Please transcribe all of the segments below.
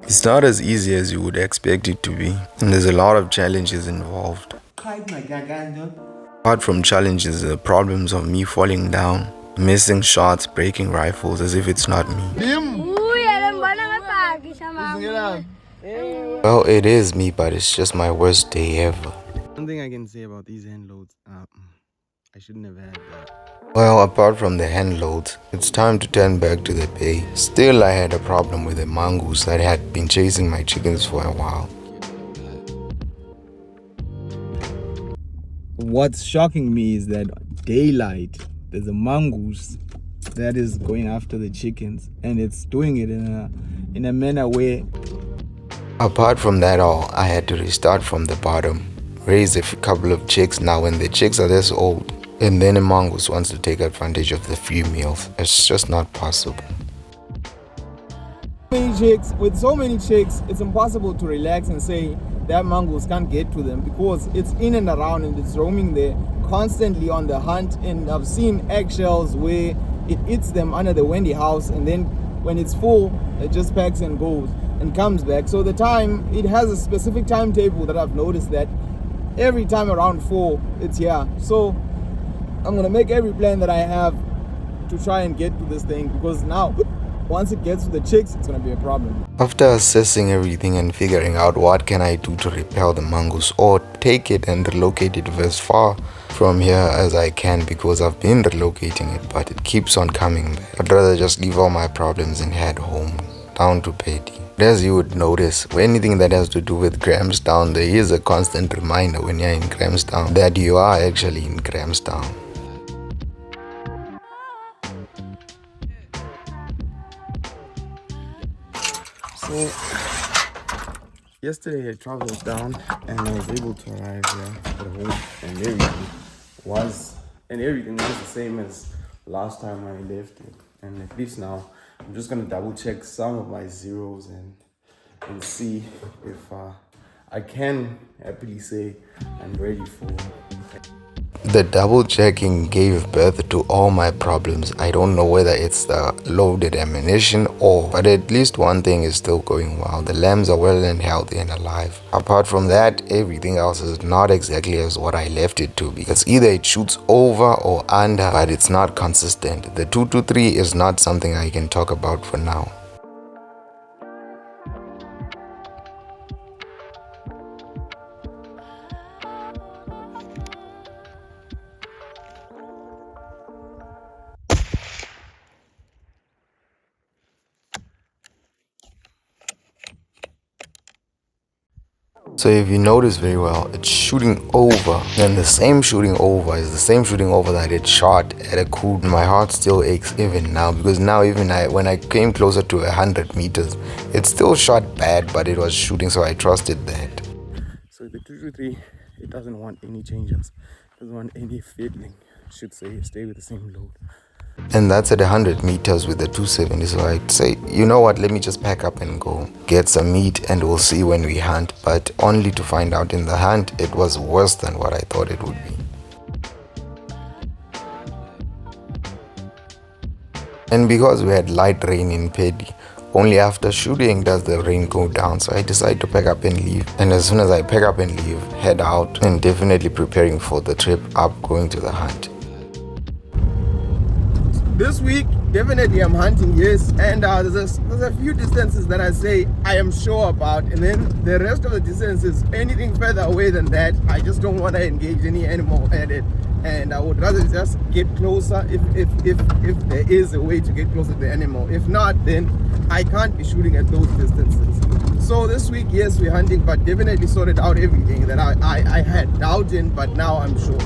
It's not as easy as you would expect it to be, and there's a lot of challenges involved. Apart from challenges, the problems of me falling down, missing shots, breaking rifles as if it's not me. Well, it is me, but it's just my worst day ever. One thing I can say about these hand loads, I shouldn't have had that. Well, apart from the hand loads, it's time to turn back to the bay. Still, I had a problem with the mongoose that had been chasing my chickens for a while. What's shocking me is that daylight, there's a mongoose that is going after the chickens, and it's doing it in a manner where. Apart from that all, I had to restart from the bottom, raise a couple of chicks now when the chicks are this old, and then a mongoose wants to take advantage of the females. It's just not possible. With so many chicks, it's impossible to relax and say that mongoose can't get to them because it's in and around and it's roaming there constantly on the hunt. And I've seen eggshells where it eats them under the Wendy house, and then when it's full, it just packs and goes and comes back. So it has a specific timetable that I've noticed that every time around 4, it's here. So I'm gonna make every plan that I have to try and get to this thing, because now once it gets to the chicks, it's gonna be a problem. After assessing everything and figuring out what can I do to repel the mongoose or take it and relocate it as far from here as I can, because I've been relocating it but it keeps on coming back. I'd rather just leave all my problems and head home, down to Petty. As you would notice, anything that has to do with Grahamstown, there is a constant reminder when you're in Grahamstown that you are actually in Grahamstown. So yesterday I traveled down and I was able to arrive here at home, and everything was the same as last time I left it. And at least now I'm just gonna double check some of my zeros and see if I can happily say I'm ready for. The double checking gave birth to all my problems. I don't know whether it's the loaded ammunition but at least one thing is still going well. The lambs are well and healthy and alive. Apart from that, everything else is not exactly as what I left it to be. It's either it shoots over or under, but it's not consistent. The 223 is not something I can talk about for now. So if you notice very well, it's shooting over, and the same shooting over is the same shooting over that it shot at a cool. My heart still aches even now, because now when I came closer to 100 meters, it still shot bad, but it was shooting, so I trusted that. So the 223, it doesn't want any changes, doesn't want any fiddling. It should stay with the same load. And that's at 100 meters with the 270, so I'd say, you know what, let me just pack up and go get some meat and we'll see when we hunt. But only to find out in the hunt it was worse than what I thought it would be. And because we had light rain in Pedi, only after shooting does the rain go down, so I decide to pack up and leave. And as soon as I pack up and leave, head out and definitely preparing for the trip up going to the hunt. This week, definitely I'm hunting, yes, and there's a few distances that I say I am sure about, and then the rest of the distances, anything further away than that, I just don't want to engage any animal at it, and I would rather just get closer if there is a way to get closer to the animal. If not, then I can't be shooting at those distances. So this week, yes, we're hunting, but definitely sorted out everything that I had doubt in, but now I'm sure.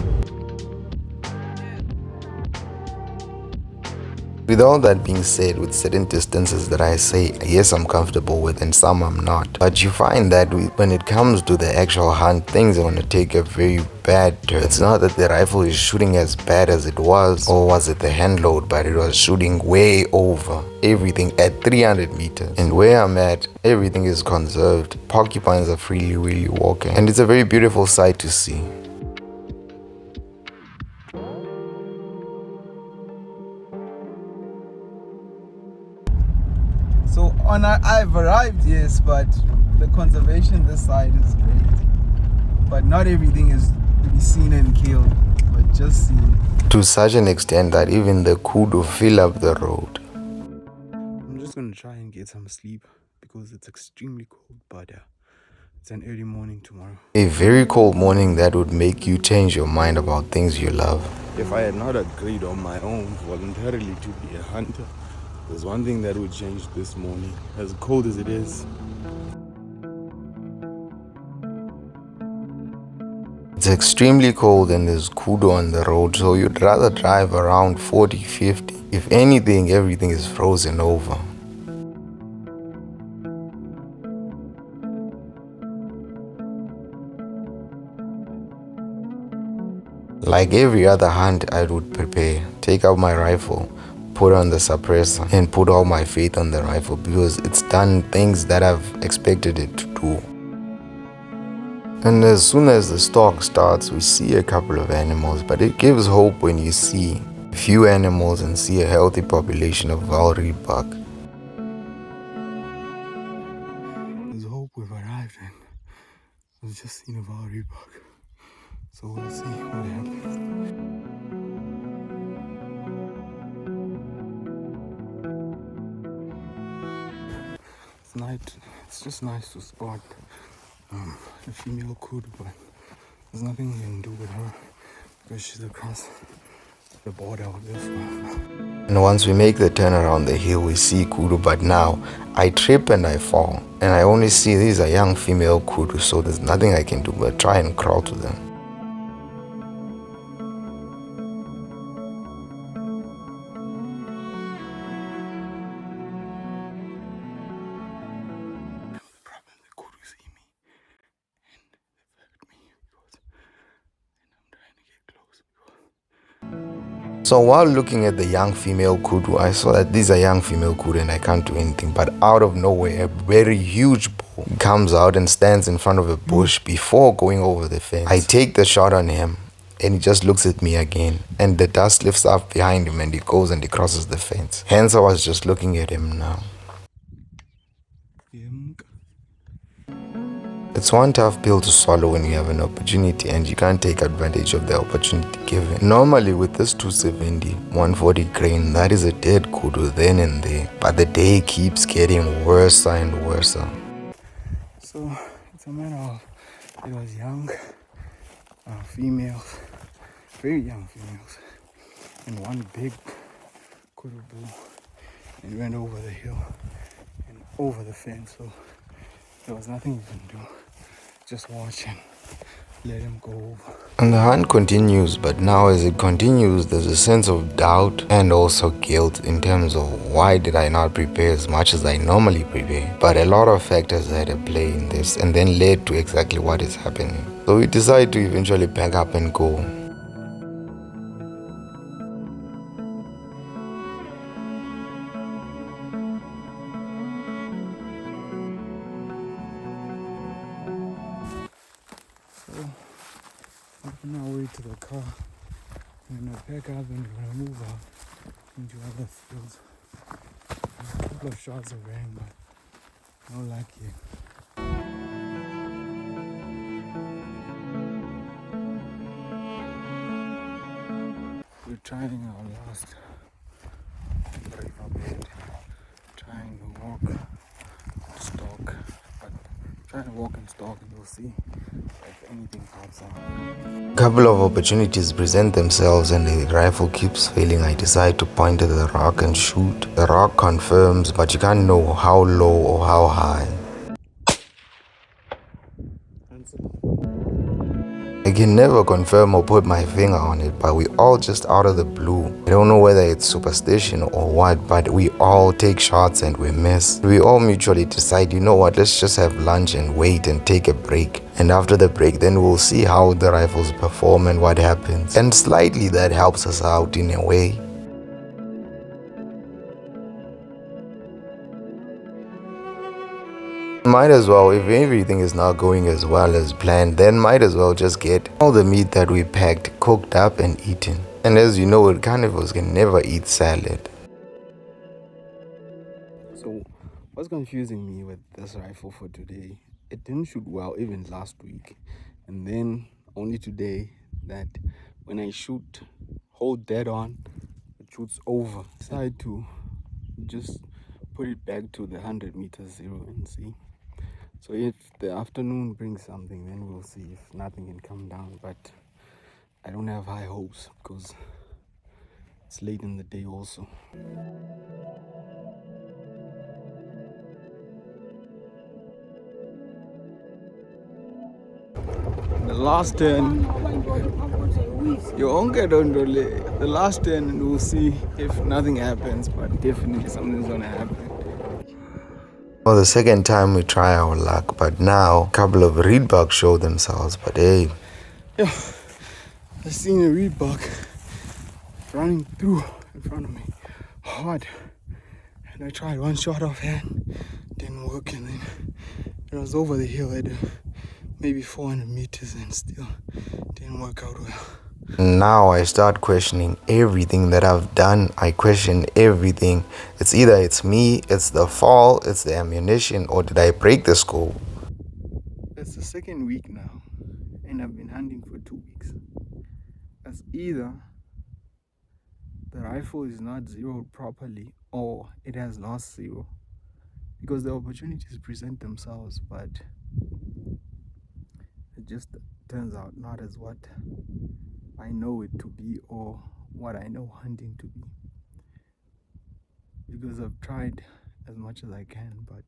With all that being said, with certain distances that I say, yes, I'm comfortable with and some I'm not. But you find that when it comes to the actual hunt, things are going to take a very bad turn. It's not that the rifle is shooting as bad as it was, or was it the hand load, but it was shooting way over everything at 300 meters. And where I'm at, everything is conserved. Porcupines are freely really walking. And it's a very beautiful sight to see. So I've arrived, yes, but the conservation this side is great. But not everything is to be seen and killed, but just seen. To such an extent that even the kudu fill up the road. I'm just gonna try and get some sleep because it's extremely cold, but it's an early morning tomorrow. A very cold morning that would make you change your mind about things you love. If I had not agreed on my own voluntarily to be a hunter, there's one thing that would change this morning, as cold as it is. It's extremely cold and there's kudu on the road, so you'd rather drive around 40, 50. If anything, everything is frozen over. Like every other hunt, I would prepare, take out my rifle, put on the suppressor, and put all my faith on the rifle because it's done things that I've expected it to do. And as soon as the stalk starts, we see a couple of animals, but it gives hope when you see a few animals and see a healthy population of Valry buck. There's hope we've arrived and we've just seen a Valry buck. So we'll see what happens. It's night. It's just nice to spot a female kudu, but there's nothing you can do with her because she's across the border of this one. And once we make the turn around the hill, we see kudu, but now I trip and I fall. And I only see these are young female kudu, so there's nothing I can do but try and crawl to them. The problem, the kudu see me and they hurt me because and I'm trying to get close. So while looking at the young female kudu, I saw that these are young female kudu and I can't do anything. But out of nowhere, a very huge bull comes out and stands in front of a bush before going over the fence. I take the shot on him and he just looks at me again. And the dust lifts up behind him and he goes and he crosses the fence. Hence I was just looking at him now. It's one tough pill to swallow when you have an opportunity and you can't take advantage of the opportunity given. Normally with this 270, 140 grain, that is a dead kudu then and there. But the day keeps getting worse and worse. So it's a matter of, it was young females, very young females, and one big kudu bull, and went over the hill and over the fence. So there was nothing you can do. Just watch and let him go over. And the hunt continues, but now as it continues, there's a sense of doubt and also guilt in terms of why did I not prepare as much as I normally prepare. But a lot of factors had a play in this and then led to exactly what is happening. So we decide to eventually pack up and go. On our way to the car, we're gonna pack up and we're gonna move out into other fields. A couple of shots of rain, but no luck yet. We're trying our last riverbed, trying to walk and stalk, but trying to walk and stalk and we'll see if anything pops up. A couple of opportunities present themselves and the rifle keeps failing. I decide to point at the rock and shoot. The rock confirms, but you can't know how low or how high. I can never confirm or put my finger on it, but we all just out of the blue. I don't know whether it's superstition or what, but we all take shots and we miss. We all mutually decide, you know what, let's just have lunch and wait and take a break. And after the break, then we'll see how the rifles perform and what happens. And slightly that helps us out in a way. Might as well, if everything is not going as well as planned, then might as well just get all the meat that we packed cooked up and eaten. And as you know, carnivores can never eat salad. So What's confusing me with this rifle for today, it didn't shoot well even last week. And then only today that when I shoot, hold dead on, it shoots over. Decide to just put it back to the 100 meters zero and see. So if the afternoon brings something, then we'll see if nothing can come down. But I don't have high hopes because it's late in the day also. The last turn, the last turn, and we'll see if nothing happens, but definitely something's gonna happen. For the second time we try our luck, but now a couple of reed bugs show themselves. But hey, Yeah, I seen a reed bug running through in front of me hard, and I tried one shot offhand, didn't work, and then it was over the hill at maybe 400 meters and still didn't work out well. now I start questioning everything that I've done. I question everything. It's either it's me, it's the fall, it's the ammunition, or did I break the scope? It's the second week now, and I've been hunting for 2 weeks. That's either the rifle is not zeroed properly or it has lost zero, because the opportunities present themselves, but it just turns out not as what I know it to be or what I know hunting to be, because I've tried as much as I can, but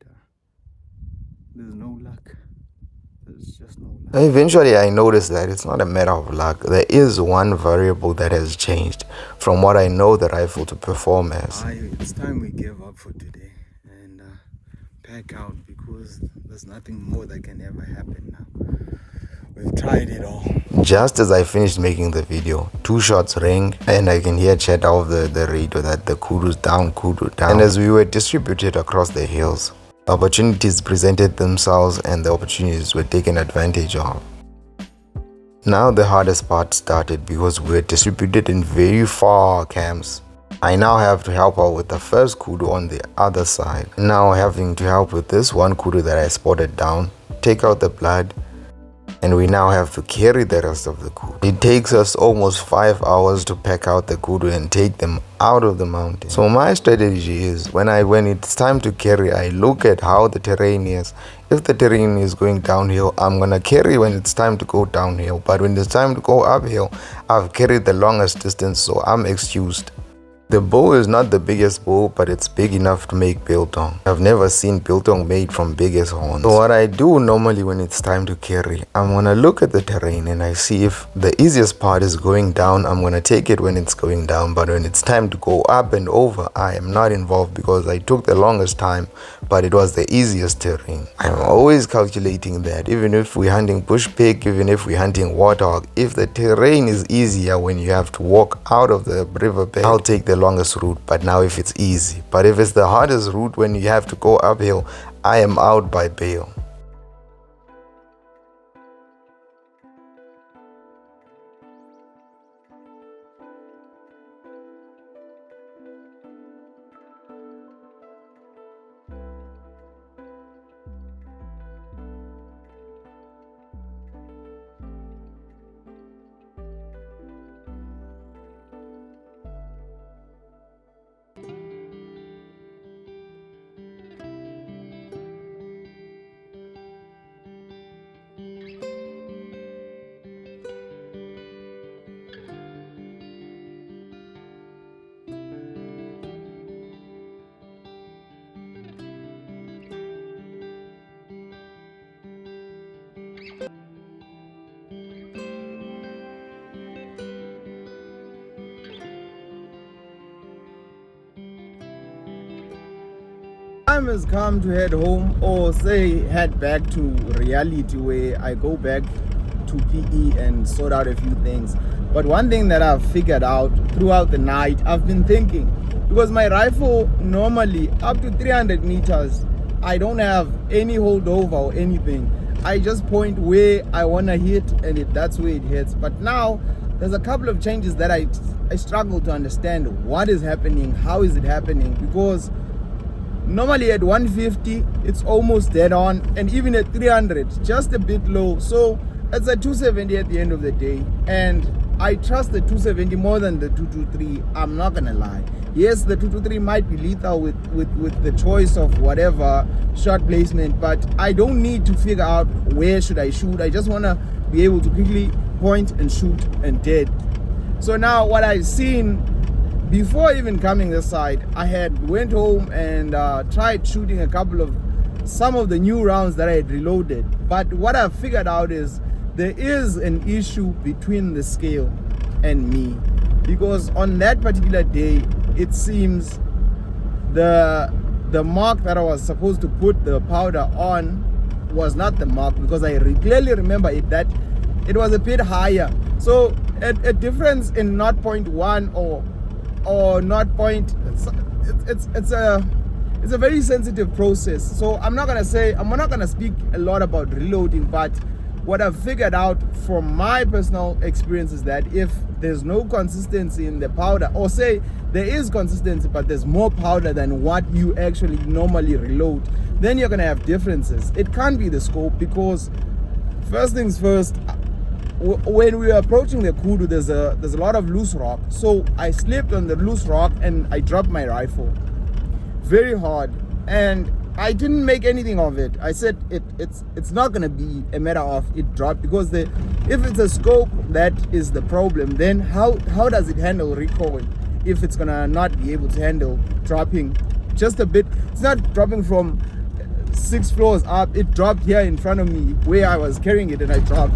there's no luck. There's just no luck. Eventually I noticed that it's not a matter of luck. There is one variable that has changed from what I know the rifle to perform as. It's time we give up for today and pack out, because there's nothing more that can ever happen now. We've tried it all. Just as I finished making the video, 2 shots rang and I can hear chat out of the radio that the kudu's down, kudu down. And as we were distributed across the hills, opportunities presented themselves and the opportunities were taken advantage of. Now the hardest part started because we were distributed in very far camps. I now have to help out with the first kudu on the other side. Now having to help with this one kudu that I spotted down, take out the blood, and we now have to carry the rest of the kudu. It takes us almost 5 hours to pack out the kudu and take them out of the mountain. So my strategy is when it's time to carry, I look at how the terrain is. If the terrain is going downhill, I'm gonna carry when it's time to go downhill. But when it's time to go uphill, I've carried the longest distance, so I'm excused. The bow is not the biggest bow, but it's big enough to make biltong. I've never seen biltong made from biggest horns. So what I do normally when it's time to carry, I'm gonna look at the terrain and I see if the easiest part is going down, I'm gonna take it when it's going down. But when it's time to go up and over, I am not involved because I took the longest time, but it was the easiest terrain. I'm always calculating that even if we're hunting bush pig, even if we're hunting warthog, if the terrain is easier when you have to walk out of the riverbed, I'll take the longest route. But now if it's easy, but if it's the hardest route when you have to go uphill, I am out by bail. Time has come to head home, or say head back to reality, where I go back to PE and sort out a few things. But one thing that I've figured out throughout the night, I've been thinking, because my rifle normally up to 300 meters, I don't have any holdover or anything. I just point where I want to hit, and that's where it hits. But now there's a couple of changes that I struggle to understand what is happening, how is it happening, because Normally at 150 it's almost dead on, and even at 300 just a bit low. So it's a 270 at the end of the day, and I trust the 270 more than the 223. I'm not gonna lie. Yes, the 223 might be lethal with the choice of whatever shot placement, but I don't need to figure out where should I shoot. I just want to be able to quickly point and shoot and dead. So now what I've seen before even coming this side, I had went home and tried shooting some of the new rounds that I had reloaded. But what I've figured out is there is an issue between the scale and me, because on that particular day it seems the mark that I was supposed to put the powder on was not the mark, because I clearly remember that it was a bit higher. So a difference in 0.1 or not point, it's a very sensitive process. So I'm not gonna speak a lot about reloading, but what I've figured out from my personal experience is that if there's no consistency in the powder, or say there is consistency but there's more powder than what you actually normally reload, then you're gonna have differences. It can't be the scope, because first things first, when we were approaching the kudu, there's a lot of loose rock. So I slipped on the loose rock and I dropped my rifle very hard, and I didn't make anything of it. I said it's not gonna be a matter of it dropped, because if it's a scope that is the problem, then how does it handle recoil if it's gonna not be able to handle dropping just a bit? It's not dropping from 6 floors up. It dropped here in front of me where I was carrying it, and I dropped,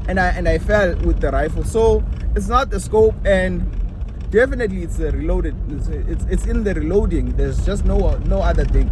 and I fell with the rifle. So it's not the scope, and definitely it's a reloaded. It's in the reloading. There's just no other thing.